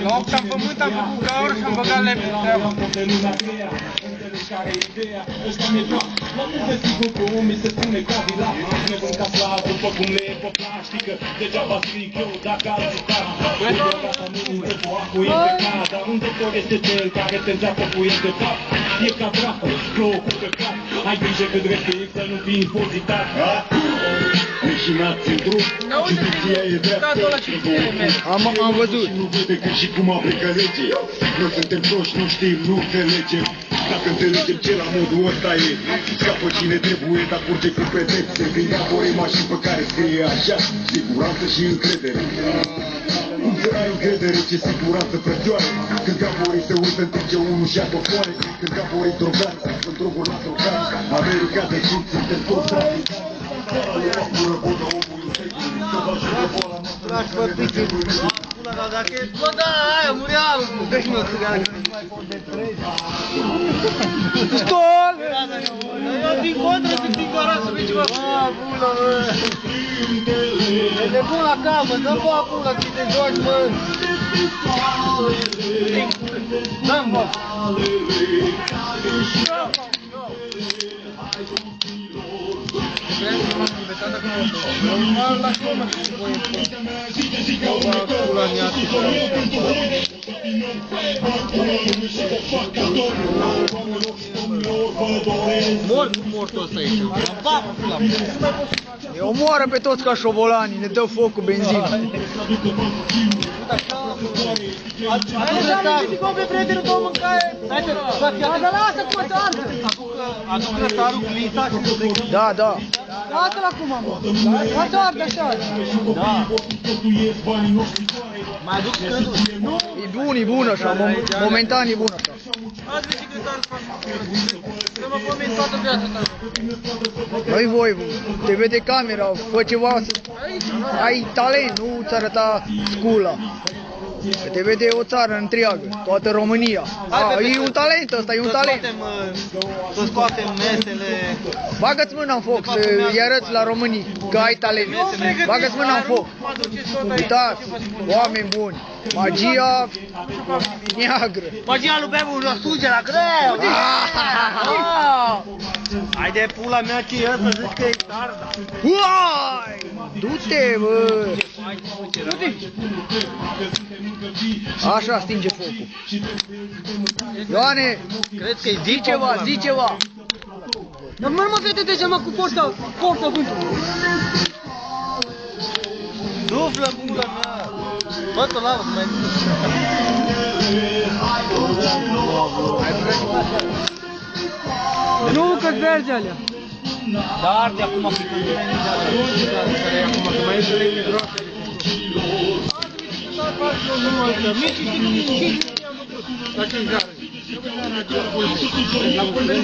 La 8 am pământ, am făcut gaură și am băgat lemne în treabă. E ca dracu, plouă cu căcat. Ai grijă cât respiri să nu fii impozitat. Leșinați în drum, justiția e dreaptă. Am văzut. Nu vede că și cum aplică lege. Noi suntem proști, nu știm, nu înțelegem. Dacă înțelegem ce la modul ăsta e, scapă cine trebuie, dar curge cu pedepse. Din capori mașini pe care scrie așa, siguranță și încredere. Cum să ai încredere, ce siguranță frățioare? Când caporii se uită în timp ce unul și-a popoare. Când caporii drogați, sunt droguri la drogați. America de Sud, suntem toți traficați. Lași pe piche. Bă, da, aia, murea, dă-și mă țigară, că nu mai pot de 3. Stol! Eu din contră, din gara să vezi ceva. Bula, bă! E de bun la cap, mă, dă-mi bă, pula, că te joci, mă! Dă-mi, bă! Normal la clona și voi pula mor cu mortul ăsta aici. Ne omoară pe toți ca șobolanii, ne dă foc cu benzină. Așa, zic, pe prietenul tău mâncaie. Dar lasă cu ăsta. Aduc rătarul cu lita și nu zic. Da, da. Lasă-l acum, mă. Lasă-l ard așa. Da. Mai aduc scădul. E bun, e bun așa, momentan e bun așa. Azi vezi secretarul fac să mă pomeni toată viața ta. Noi voi, te vede camera, fă ceva, ai talent, nu ți arăta scula. Că te vede o țară întreagă, toată România. E un talent ăsta, e un talent. Să scoatem mesele. Bagă-ți mâna în foc, să-i arăți la românii că ai talent. Bagă-ți mâna în foc. Uitați, oameni buni. Magia neagră. Magia lui Bebu o suge la greu. Hai de pula mea ce e ăsta, zici că e tarda. Uai! Du-te, bă! Du-te! Așa stinge focul. Ioane, zi ceva, zi ceva. Dar mă vede deja, mă, cu forța vântului. Suflă, pula mea. Bă, tu lavă, mai... Nu, că-ți verge alea. Da, arde acum, că mai ești lemne groase. La 5 gare. La pulbere.